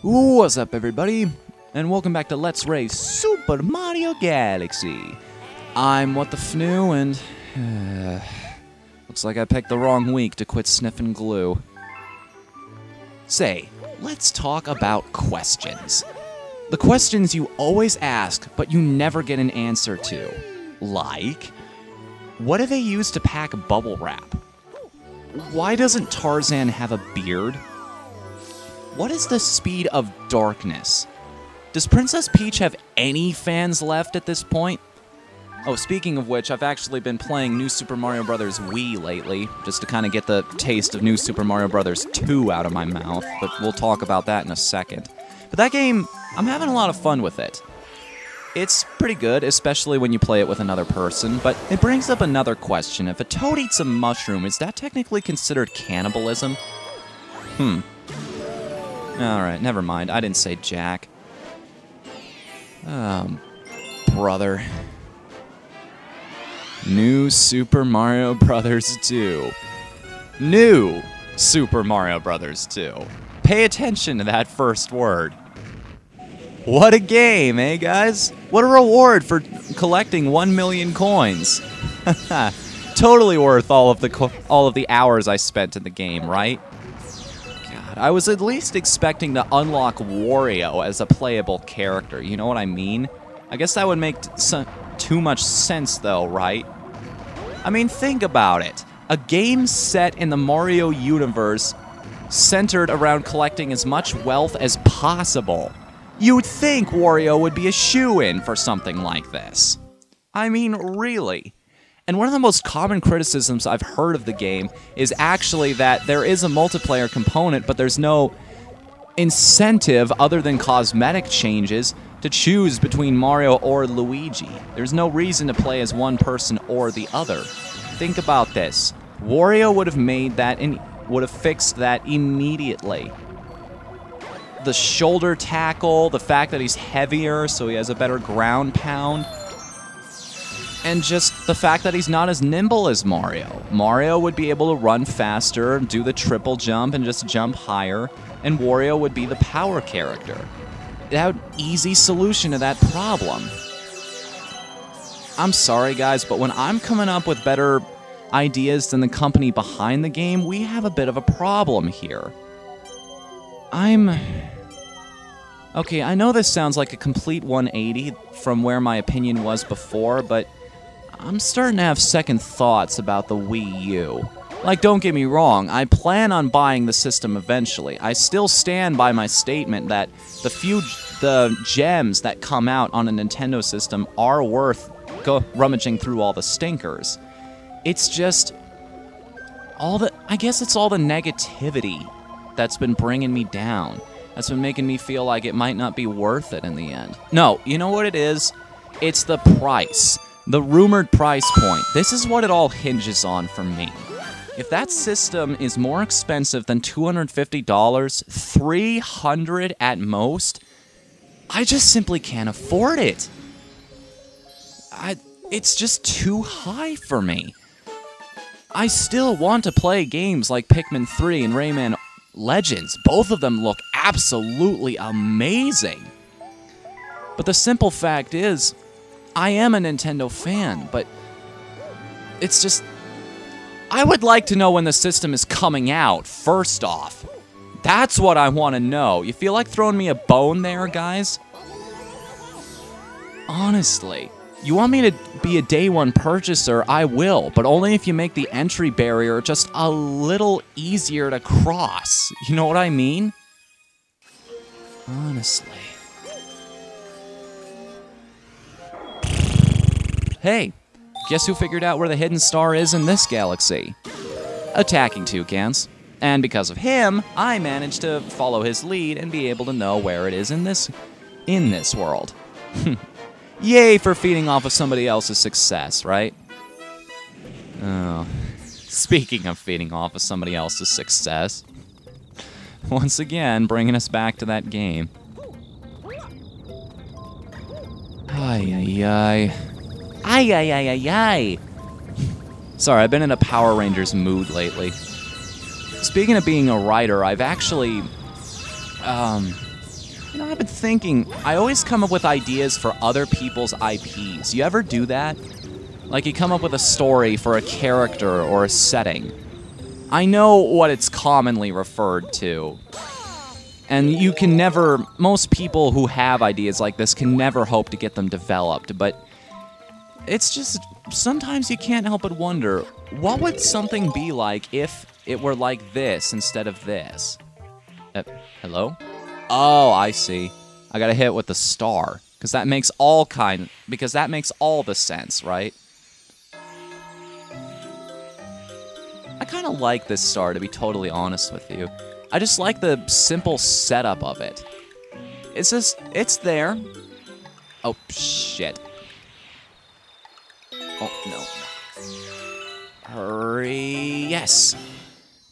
What's up, everybody? And welcome back to Let's Race Super Mario Galaxy. I'm What the Fnu, and looks like I picked the wrong week to quit sniffing glue. Say, let's talk about questions. The questions you always ask, but you never get an answer to. Like, what do they use to pack bubble wrap? Why doesn't Tarzan have a beard? What is the speed of darkness? Does Princess Peach have any fans left at this point? Oh, speaking of which, I've actually been playing New Super Mario Bros. Wii lately, just to kind of get the taste of New Super Mario Bros. 2 out of my mouth, but we'll talk about that in a second. But that game, I'm having a lot of fun with it. It's pretty good, especially when you play it with another person, but it brings up another question. If a toad eats a mushroom, is that technically considered cannibalism? Alright, never mind. I didn't say jack. Brother. New Super Mario Bros. 2. New Super Mario Bros. 2. Pay attention to that first word. What a game, eh, guys? What a reward for collecting 1 million coins. Totally worth all of the hours I spent in the game, right? I was at least expecting to unlock Wario as a playable character, you know what I mean? I guess that would make too much sense though, right? I mean, think about it. A game set in the Mario universe centered around collecting as much wealth as possible. You'd think Wario would be a shoo-in for something like this. I mean, really. And one of the most common criticisms I've heard of the game is actually that there is a multiplayer component, but there's no incentive other than cosmetic changes to choose between Mario or Luigi. There's no reason to play as one person or the other. Think about this. Wario would have made that and would have fixed that immediately. The shoulder tackle, the fact that he's heavier so he has a better ground pound, and just the fact that he's not as nimble as Mario. Mario would be able to run faster, do the triple jump, and just jump higher, and Wario would be the power character. It had an easy solution to that problem. I'm sorry, guys, but when I'm coming up with better ideas than the company behind the game, we have a bit of a problem here. Okay, I know this sounds like a complete 180 from where my opinion was before, but I'm starting to have second thoughts about the Wii U. Like, don't get me wrong, I plan on buying the system eventually. I still stand by my statement that the gems that come out on a Nintendo system are worth rummaging through all the stinkers. It's just I guess it's all the negativity that's been bringing me down. That's been making me feel like it might not be worth it in the end. No, you know what it is? It's the price. The rumored price point. This is what it all hinges on for me. If that system is more expensive than $250, $300 at most, I just simply can't afford it. It's just too high for me. I still want to play games like Pikmin 3 and Rayman Legends. Both of them look absolutely amazing. But the simple fact is, I am a Nintendo fan, but it's just, I would like to know when the system is coming out, first off. That's what I want to know. You feel like throwing me a bone there, guys? Honestly, you want me to be a day one purchaser, I will, but only if you make the entry barrier just a little easier to cross. You know what I mean? Honestly. Hey, guess who figured out where the hidden star is in this galaxy? Attacking Toucans. And because of him, I managed to follow his lead and be able to know where it is in this world. Yay for feeding off of somebody else's success, right? Oh, speaking of feeding off of somebody else's success, once again, bringing us back to that game. Ay, ay, ay. Ay, ay, ay, ay, ay. Sorry, I've been in a Power Rangers mood lately. Speaking of being a writer, I've actually You know, I've been thinking, I always come up with ideas for other people's IPs. You ever do that? Like, you come up with a story for a character or a setting. I know what it's commonly referred to. And you can never, most people who have ideas like this can never hope to get them developed, but it's just, sometimes you can't help but wonder, what would something be like if it were like this instead of this? Hello? Oh, I see. I gotta hit it with the star, because that makes all the sense, right? I kind of like this star, to be totally honest with you. I just like the simple setup of it. It's just, it's there. Oh, shit. Oh, no. Hurry. Yes.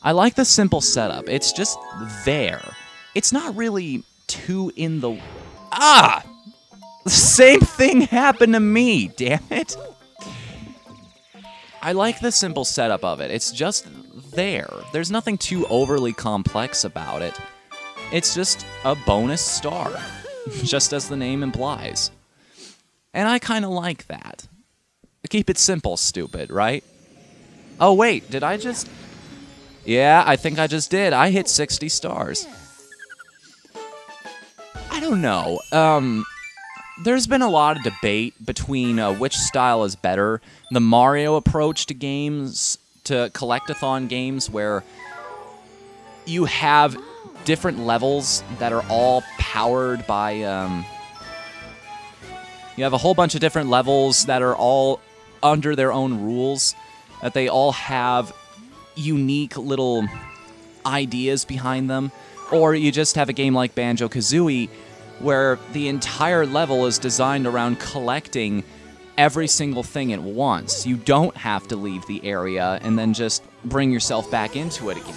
I like the simple setup. It's just there. It's not really too in the... Ah! The same thing happened to me, damn it. I like the simple setup of it. It's just there. There's nothing too overly complex about it. It's just a bonus star, just as the name implies. And I kind of like that. Keep it simple, stupid, right? Oh, wait, did I just... Yeah, I think I just did. I hit 60 stars. I don't know. There's been a lot of debate between which style is better. The Mario approach to games, to collectathon games, where you have different levels that are all powered by... you have a whole bunch of different levels that are all under their own rules, that they all have unique little ideas behind them. Or you just have a game like Banjo-Kazooie, where the entire level is designed around collecting every single thing at once. You don't have to leave the area and then just bring yourself back into it again.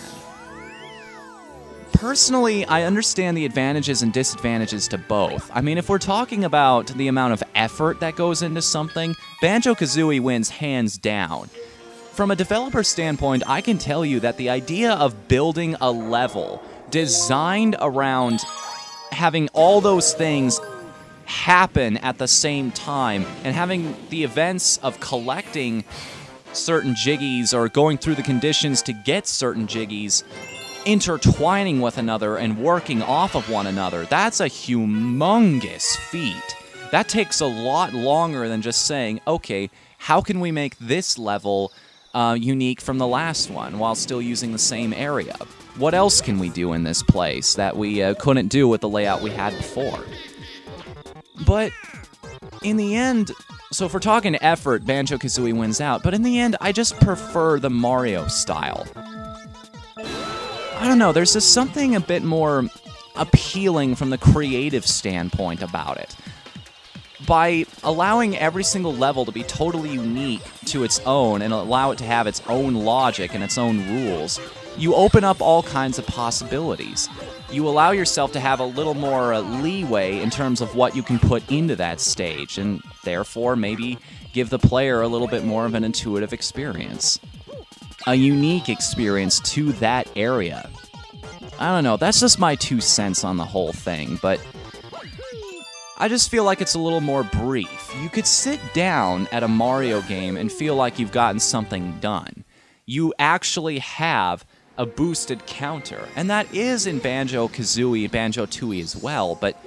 Personally, I understand the advantages and disadvantages to both. I mean, if we're talking about the amount of effort that goes into something, Banjo-Kazooie wins hands down. From a developer standpoint, I can tell you that the idea of building a level designed around having all those things happen at the same time and having the events of collecting certain jiggies or going through the conditions to get certain jiggies intertwining with another and working off of one another, that's a humongous feat. That takes a lot longer than just saying, okay, how can we make this level unique from the last one while still using the same area? What else can we do in this place that we couldn't do with the layout we had before? But in the end, so if we're talking effort, Banjo-Kazooie wins out, but in the end, I just prefer the Mario style. I don't know, there's just something a bit more appealing from the creative standpoint about it. By allowing every single level to be totally unique to its own and allow it to have its own logic and its own rules, you open up all kinds of possibilities. You allow yourself to have a little more leeway in terms of what you can put into that stage, and therefore maybe give the player a little bit more of an intuitive experience. A unique experience to that area. I don't know, that's just my 2 cents on the whole thing, but I just feel like it's a little more brief. You could sit down at a Mario game and feel like you've gotten something done. You actually have a boosted counter, and that is in Banjo-Kazooie, Banjo-Tooie as well, but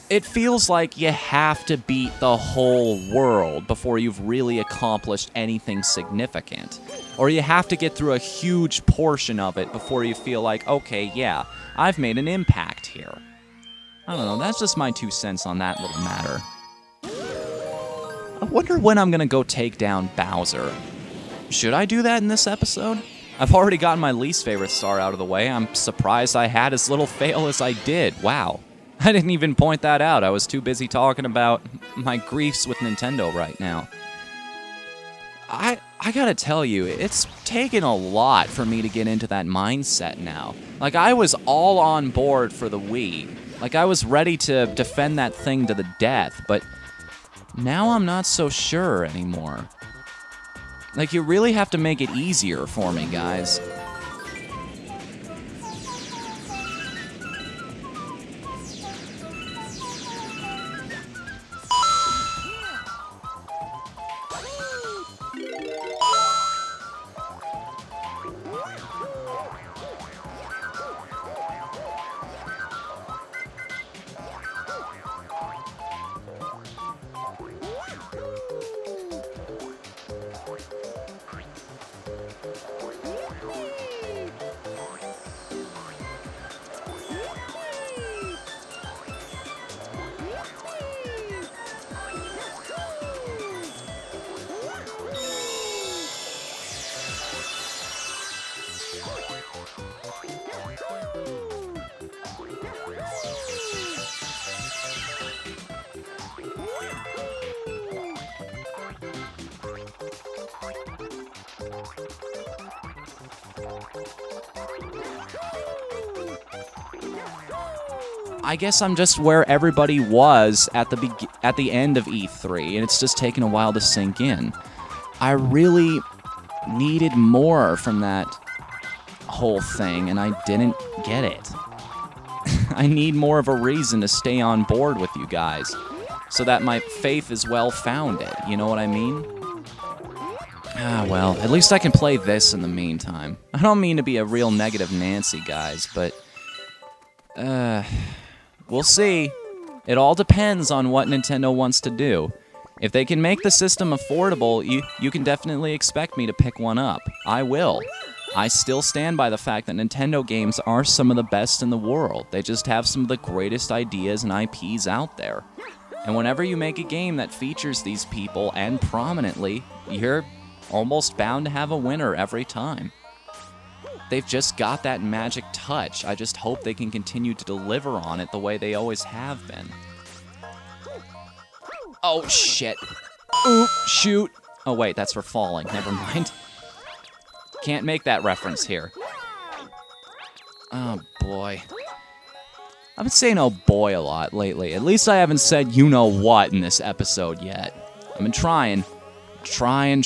it feels like you have to beat the whole world before you've really accomplished anything significant. Or you have to get through a huge portion of it before you feel like, okay, yeah, I've made an impact here. I don't know, that's just my 2 cents on that little matter. I wonder when I'm gonna go take down Bowser. Should I do that in this episode? I've already gotten my least favorite star out of the way. I'm surprised I had as little fail as I did. Wow. I didn't even point that out. I was too busy talking about my griefs with Nintendo right now. I gotta tell you, it's taken a lot for me to get into that mindset now. Like, I was all on board for the Wii. Like, I was ready to defend that thing to the death, but now I'm not so sure anymore. Like, you really have to make it easier for me, guys. I guess I'm just where everybody was at the end of E3, and it's just taken a while to sink in. I really needed more from that whole thing, and I didn't get it. I need more of a reason to stay on board with you guys, so that my faith is well-founded, you know what I mean? Ah, well, at least I can play this in the meantime. I don't mean to be a real negative Nancy, guys, but... we'll see. It all depends on what Nintendo wants to do. If they can make the system affordable, you can definitely expect me to pick one up. I will. I still stand by the fact that Nintendo games are some of the best in the world. They just have some of the greatest ideas and IPs out there. And whenever you make a game that features these people, and prominently, you're almost bound to have a winner every time. They've just got that magic touch. I just hope they can continue to deliver on it the way they always have been. Oh, shit. Oop, shoot. Oh, wait, that's for falling. Never mind. Can't make that reference here. Oh, boy. I've been saying oh boy a lot lately. At least I haven't said you know what in this episode yet. I've been trying. Trying.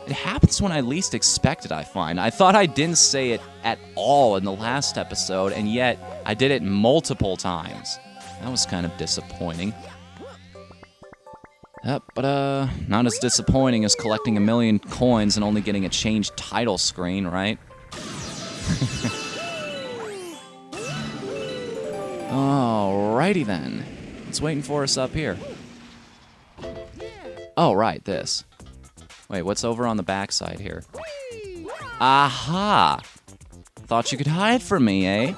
It happens when I least expect it, I find. I thought I didn't say it at all in the last episode, and yet I did it multiple times. That was kind of disappointing. But not as disappointing as collecting 1 million coins and only getting a changed title screen, right? Alrighty then. It's waiting for us up here. Oh, right, this. Wait, what's over on the backside here? Aha! Thought you could hide from me, eh?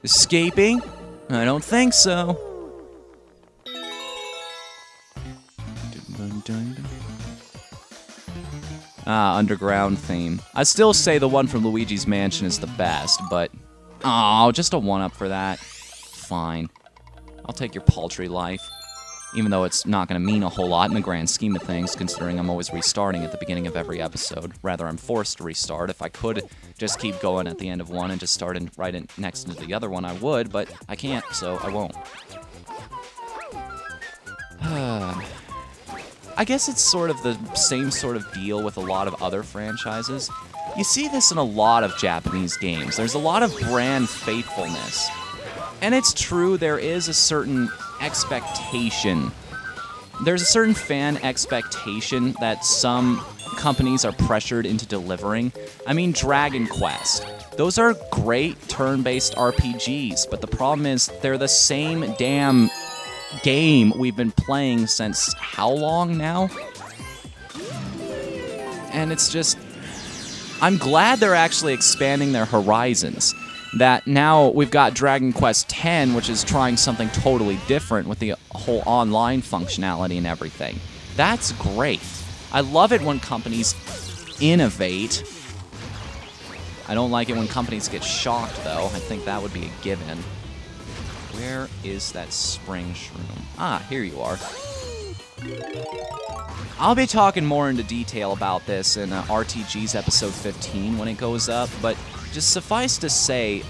Escaping? I don't think so. Ah, underground theme. I'd still say the one from Luigi's Mansion is the best, but... Oh, just a one-up for that. Fine. I'll take your paltry life. Even though it's not going to mean a whole lot in the grand scheme of things, considering I'm always restarting at the beginning of every episode. Rather, I'm forced to restart. If I could just keep going at the end of one and just start right in next into the other one, I would, but I can't, so I won't. I guess it's sort of the same sort of deal with a lot of other franchises. You see this in a lot of Japanese games. There's a lot of brand faithfulness. And it's true, there is a certain expectation. There's a certain fan expectation that some companies are pressured into delivering. I mean, Dragon Quest. Those are great turn-based RPGs, but the problem is they're the same damn game we've been playing since how long now? And it's just... I'm glad they're actually expanding their horizons. That now we've got Dragon Quest X, which is trying something totally different with the whole online functionality and everything. That's great. I love it when companies innovate. I don't like it when companies get shocked, though. I think that would be a given. Where is that spring shroom? Ah, here you are. I'll be talking more into detail about this in RTG's episode 15 when it goes up, but just suffice to say,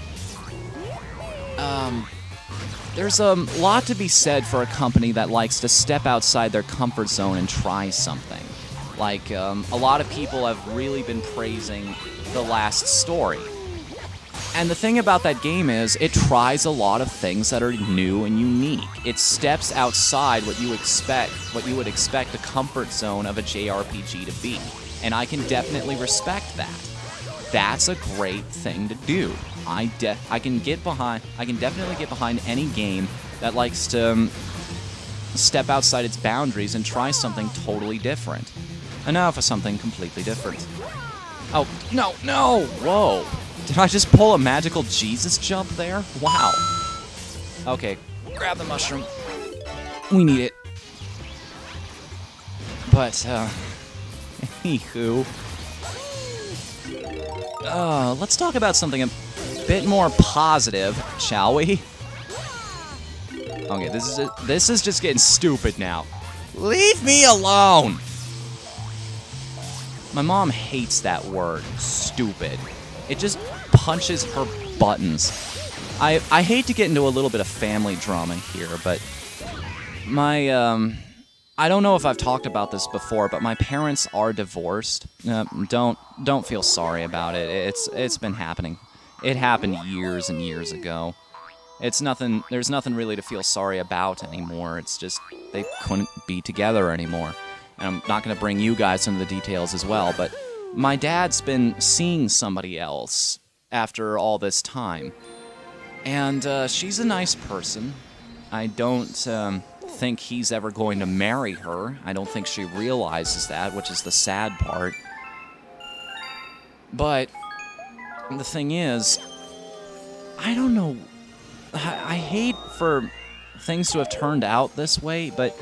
there's a lot to be said for a company that likes to step outside their comfort zone and try something. Like, a lot of people have really been praising The Last Story. And the thing about that game is, it tries a lot of things that are new and unique. It steps outside what you would expect the comfort zone of a JRPG to be. And I can definitely respect that. That's a great thing to do. I can definitely get behind any game that likes to step outside its boundaries and try something totally different. And now for something completely different. Oh, no, no! Whoa! Did I just pull a magical Jesus jump there? Wow. Okay, grab the mushroom. We need it. But, anywho. Let's talk about something a bit more positive, shall we? Okay, this is just getting stupid now. Leave me alone! My mom hates that word, stupid. It just punches her buttons. I hate to get into a little bit of family drama here, but my, I don't know if I've talked about this before, but my parents are divorced. Don't feel sorry about it. It's been happening. It happened years and years ago. It's nothing, there's nothing really to feel sorry about anymore. It's just they couldn't be together anymore. And I'm not going to bring you guys into the details as well, but my dad's been seeing somebody else after all this time. And she's a nice person. I don't think he's ever going to marry her. I don't think she realizes that, which is the sad part. But the thing is, I don't know. I hate for things to have turned out this way, but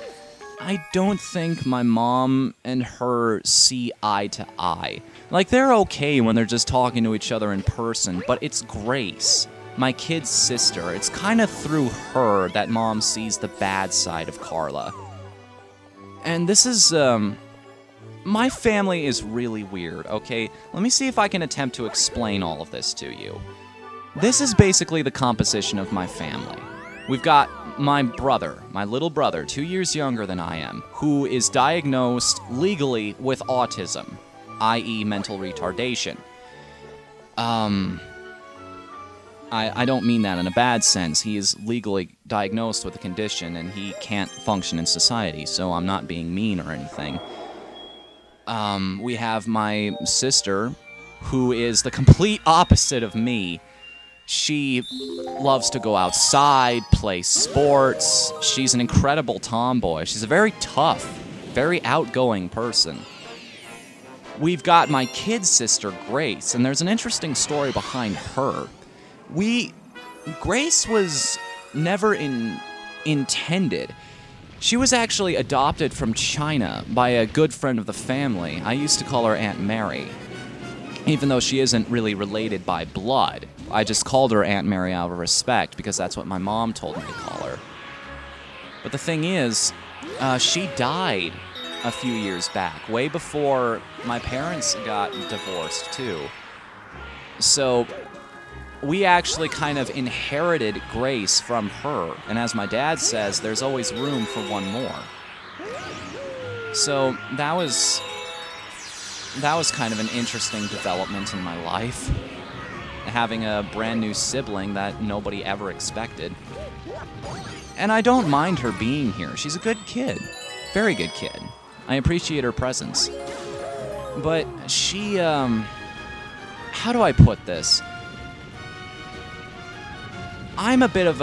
I don't think my mom and her see eye to eye. Like, they're okay when they're just talking to each other in person, but it's Grace, my kid's sister. It's kind of through her that Mom sees the bad side of Carla. And this is, my family is really weird, okay? Let me see if I can attempt to explain all of this to you. This is basically the composition of my family. We've got my brother, my little brother, 2 years younger than I am, who is diagnosed legally with autism, i.e. mental retardation. I don't mean that in a bad sense. He is legally diagnosed with a condition and he can't function in society, so I'm not being mean or anything. We have my sister, who is the complete opposite of me. She loves to go outside, play sports. She's an incredible tomboy. She's a very tough, very outgoing person. We've got my kid sister, Grace, and there's an interesting story behind her. Grace was never intended. She was actually adopted from China by a good friend of the family. I used to call her Aunt Mary, even though she isn't really related by blood. I just called her Aunt Mary out of respect because that's what my mom told me to call her. But the thing is, she died a few years back, way before my parents got divorced too. So we actually kind of inherited Grace from her, and as my dad says, there's always room for one more. So that was kind of an interesting development in my life, having a brand new sibling that nobody ever expected. And I don't mind her being here. She's a good kid, very good kid. I appreciate her presence. But she, how do I put this? I'm a bit of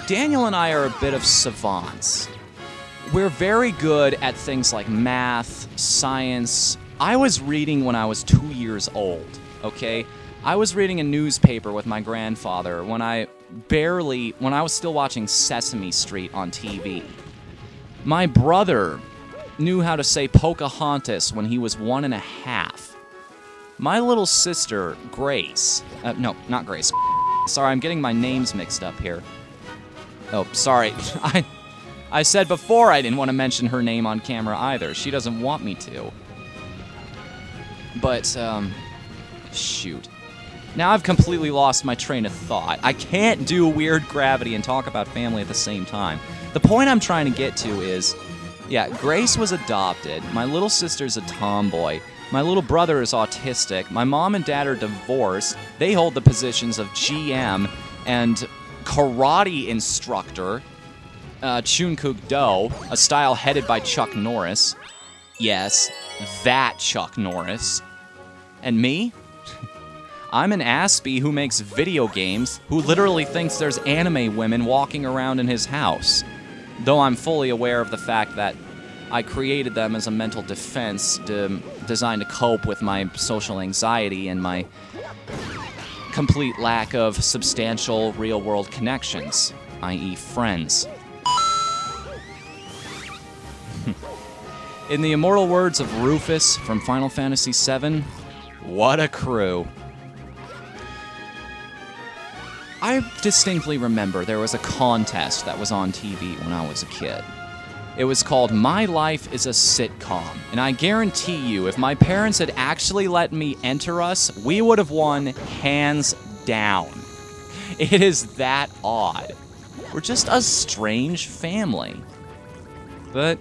Daniel and I are a bit of savants. We're very good at things like math, science. I was reading when I was 2 years old, okay? I was reading a newspaper with my grandfather when I was still watching Sesame Street on TV. My brother knew how to say Pocahontas when he was 1.5. My little sister, Grace, no, not Grace. Sorry, I'm getting my names mixed up here. Oh, sorry. I said before I didn't want to mention her name on camera either. She doesn't want me to. But, shoot. Now I've completely lost my train of thought. I can't do Weird Gravity and talk about family at the same time. The point I'm trying to get to is, yeah, Grace was adopted. My little sister's a tomboy. My little brother is autistic. My mom and dad are divorced. They hold the positions of GM and karate instructor, Chun Kook Do, a style headed by Chuck Norris. Yes, that Chuck Norris. And me? I'm an Aspie who makes video games, who literally thinks there's anime women walking around in his house. Though I'm fully aware of the fact that I created them as a mental defense designed to cope with my social anxiety and my complete lack of substantial real-world connections, i.e. friends. In the immortal words of Rufus from Final Fantasy VII, what a crew. I distinctly remember there was a contest that was on TV when I was a kid. It was called My Life is a Sitcom, and I guarantee you, if my parents had actually let me enter us, we would have won hands down. It is that odd. We're just a strange family. But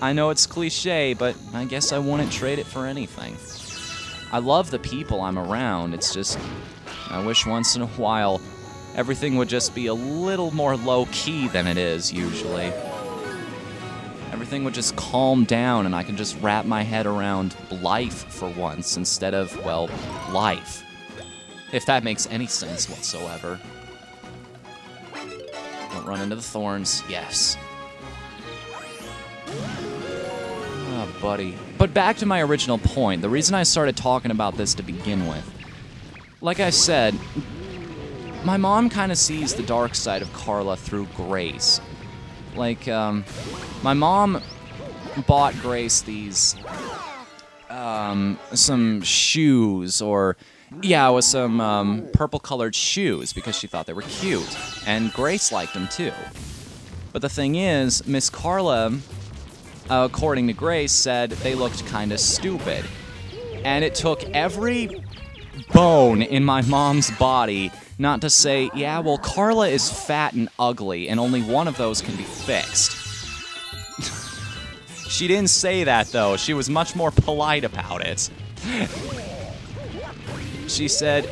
I know it's cliche, but I guess I wouldn't trade it for anything. I love the people I'm around. It's just, I wish once in a while everything would just be a little more low-key than it is usually. Everything would just calm down and I can just wrap my head around life for once instead of, well, life. If that makes any sense whatsoever. Don't run into the thorns. Yes. Oh, buddy. But back to my original point. The reason I started talking about this to begin with. Like I said, my mom kind of sees the dark side of Carla through Grace. Like, my mom bought Grace these, some shoes, or, yeah, it was some, purple-colored shoes, because she thought they were cute, and Grace liked them, too. But the thing is, Miss Carla, according to Grace, said they looked kind of stupid. And it took every bone in my mom's body not to say, yeah, well, Carla is fat and ugly, and only one of those can be fixed. She didn't say that, though. She was much more polite about it. She said,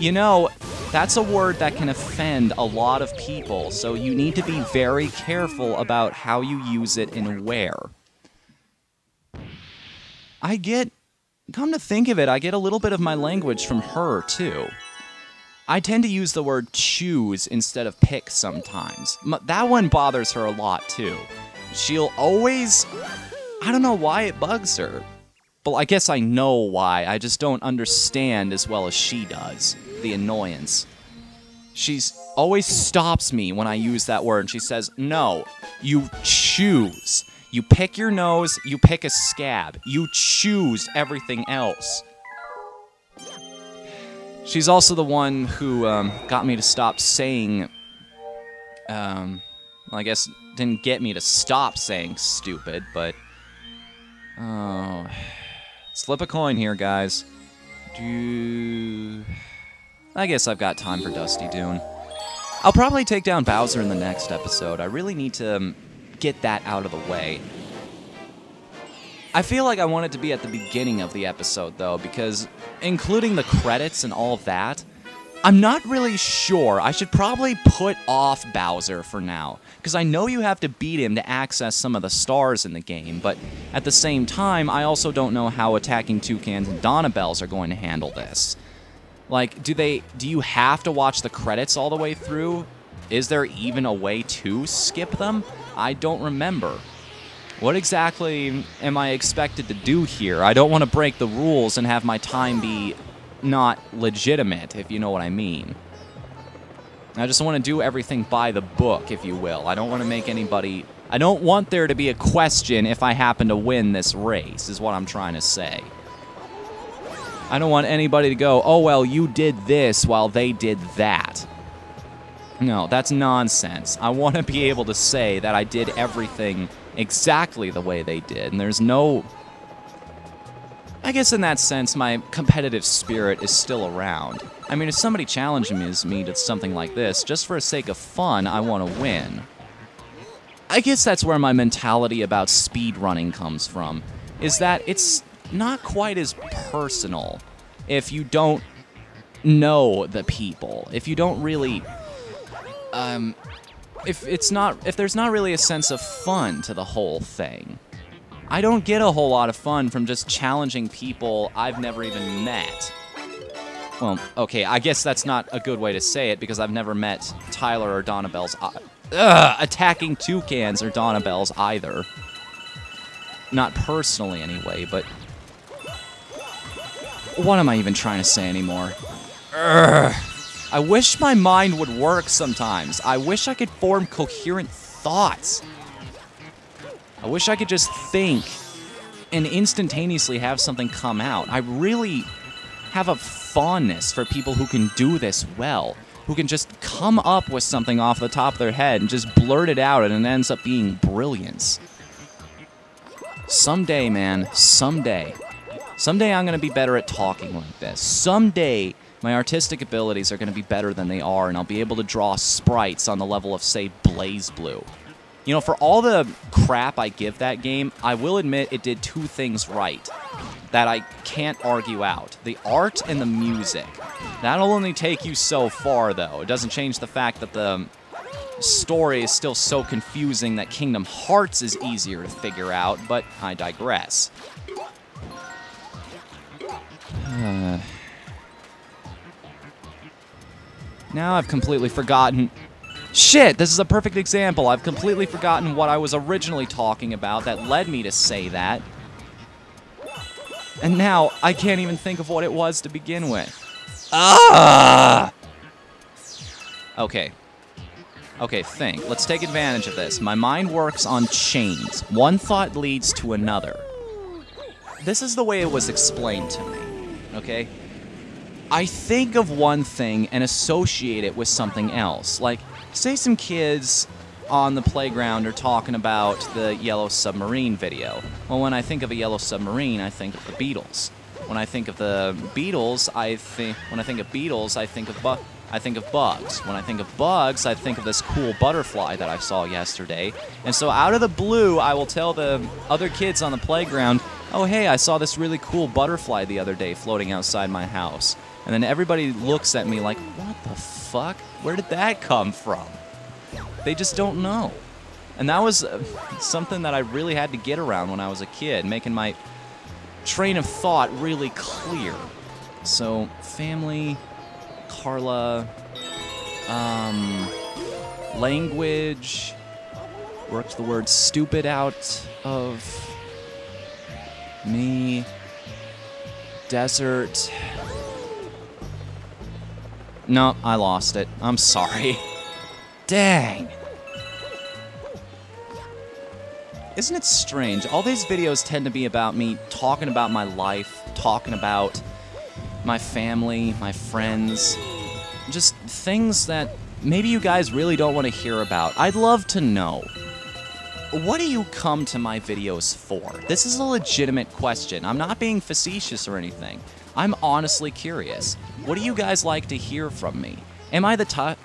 you know, that's a word that can offend a lot of people, so you need to be very careful about how you use it and where. Come to think of it, I get a little bit of my language from her, too. I tend to use the word choose instead of pick sometimes. That one bothers her a lot, too. She'll always... I don't know why it bugs her. But I guess I know why. I just don't understand as well as she does. The annoyance. She's always stops me when I use that word, and she says, no, you choose. You pick your nose, you pick a scab. You choose everything else. She's also the one who got me to stop saying, well, I guess didn't get me to stop saying stupid, but, oh, flip a coin here, guys. I guess I've got time for Dusty Dune. I'll probably take down Bowser in the next episode. I really need to get that out of the way. I feel like I want it to be at the beginning of the episode, though, because including the credits and all of that, I'm not really sure. I should probably put off Bowser for now, because I know you have to beat him to access some of the stars in the game, but at the same time, I also don't know how Attacking Toucans and Donabells are going to handle this. Like, do you have to watch the credits all the way through? Is there even a way to skip them? I don't remember. What exactly am I expected to do here? I don't want to break the rules and have my time be not legitimate, if you know what I mean. I just want to do everything by the book, if you will. I don't want to make anybody... I don't want there to be a question if I happen to win this race, is what I'm trying to say. I don't want anybody to go, oh, well, you did this while they did that. No, that's nonsense. I want to be able to say that I did everything exactly the way they did, and there's no... I guess in that sense, my competitive spirit is still around. I mean, if somebody challenges me to something like this, just for the sake of fun, I want to win. I guess that's where my mentality about speedrunning comes from, is that it's not quite as personal if you don't know the people, if you don't really... if there's not really a sense of fun to the whole thing. I don't get a whole lot of fun from just challenging people I've never even met. Well, okay, I guess that's not a good way to say it, because I've never met Tyler or Donabells, Attacking Toucans or Donabells either. Not personally, anyway, but... What am I even trying to say anymore? I wish my mind would work sometimes. I wish I could form coherent thoughts. I wish I could just think and instantaneously have something come out. I really have a fondness for people who can do this well, who can just come up with something off the top of their head and just blurt it out, and it ends up being brilliance. Someday, man, someday. Someday I'm going to be better at talking like this. Someday My artistic abilities are going to be better than they are, and I'll be able to draw sprites on the level of, say, BlazBlue. You know, for all the crap I give that game, I will admit it did two things right that I can't argue out. The art and the music. That'll only take you so far, though. It doesn't change the fact that the story is still so confusing that Kingdom Hearts is easier to figure out, but I digress. Now I've completely forgotten... Shit, this is a perfect example. I've completely forgotten what I was originally talking about that led me to say that. And now I can't even think of what it was to begin with. Ah! Okay. Okay, think. Let's take advantage of this. My mind works on chains. One thought leads to another. This is the way it was explained to me, okay? I think of one thing and associate it with something else. Like, say some kids on the playground are talking about the Yellow Submarine video. Well, when I think of a Yellow Submarine, I think of the Beatles. When I think of the Beatles, I think of bugs. When I think of bugs, I think of this cool butterfly that I saw yesterday. And so out of the blue, I will tell the other kids on the playground, oh, hey, I saw this really cool butterfly the other day floating outside my house. And then everybody looks at me like, what the fuck? Where did that come from? They just don't know. And that was something that I really had to get around when I was a kid, making my train of thought really clear. So, family, Carla, language, worked the word stupid out of me, desert. No, I lost it. I'm sorry. Dang. Isn't it strange? All these videos tend to be about me talking about my life, talking about my family, my friends, just things that maybe you guys really don't want to hear about. I'd love to know. What do you come to my videos for? This is a legitimate question. I'm not being facetious or anything. I'm honestly curious. What do you guys like to hear from me? Am I the type...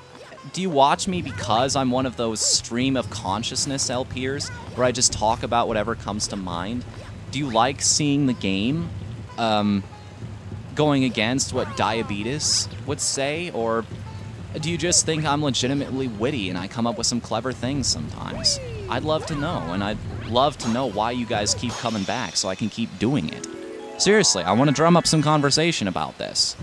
Do you watch me because I'm one of those stream of consciousness LPers where I just talk about whatever comes to mind? Do you like seeing the game going against what Diabetes would say? Or do you just think I'm legitimately witty and I come up with some clever things sometimes? I'd love to know, and I'd love to know why you guys keep coming back so I can keep doing it. Seriously, I want to drum up some conversation about this.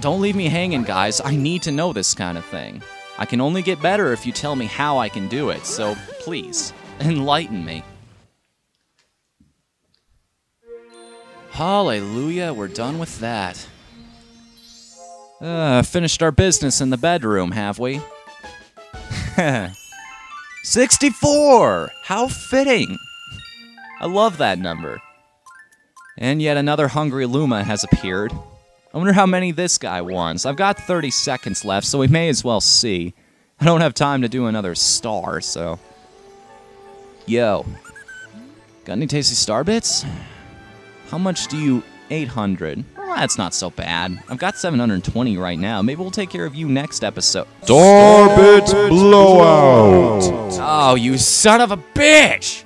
Don't leave me hanging, guys. I need to know this kind of thing. I can only get better if you tell me how I can do it, so please, enlighten me. Hallelujah, we're done with that. Finished our business in the bedroom, have we? 64! How fitting! I love that number. And yet another hungry Luma has appeared. I wonder how many this guy wants. I've got 30 seconds left, so we may as well see. I don't have time to do another star, so... Yo. Got any tasty star bits? How much do you... 800. Well, that's not so bad. I've got 720 right now. Maybe we'll take care of you next episode. Starbit Blowout! Oh, you son of a bitch!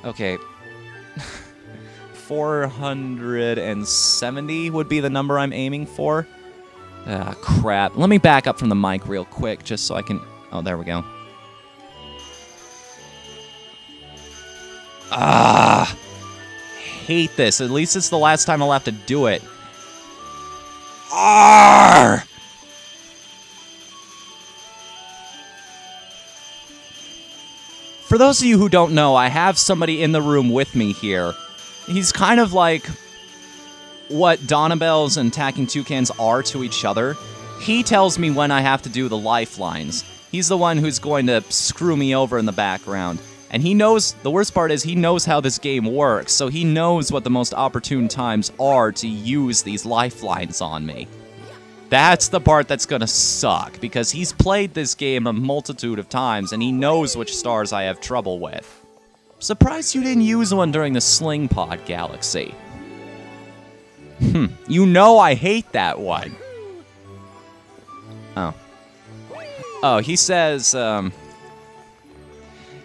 Okay. 470 would be the number I'm aiming for. Ah, crap. Let me back up from the mic real quick, just so I can... Oh, there we go. Ah! Hate this. At least it's the last time I'll have to do it. Arrgh! For those of you who don't know, I have somebody in the room with me here. He's kind of like what Donabells and Attacking Toucans are to each other. He tells me when I have to do the lifelines. He's the one who's going to screw me over in the background. And he knows, the worst part is he knows how this game works, so he knows what the most opportune times are to use these lifelines on me. That's the part that's gonna suck, because he's played this game a multitude of times, and he knows which stars I have trouble with. Surprised you didn't use one during the Sling Pod Galaxy. You know I hate that one. Oh. Oh, he says,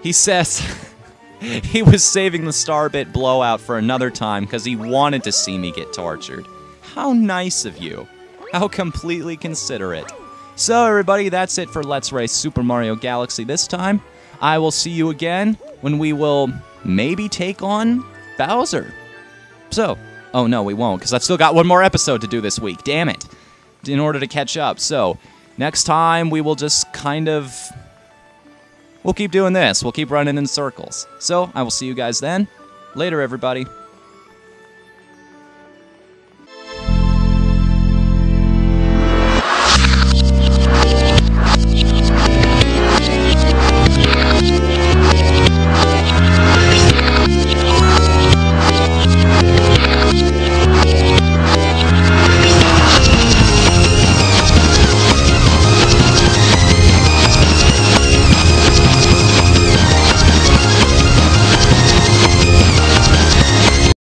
he was saving the Starbit blowout for another time because he wanted to see me get tortured. How nice of you. How completely considerate. So, everybody, that's it for Let's Race Super Mario Galaxy this time. I will see you again when we will maybe take on Bowser. So, oh no, we won't, because I've still got one more episode to do this week. Damn it. In order to catch up. So, next time we will just kind of... We'll keep doing this. We'll keep running in circles. So, I will see you guys then. Later, everybody.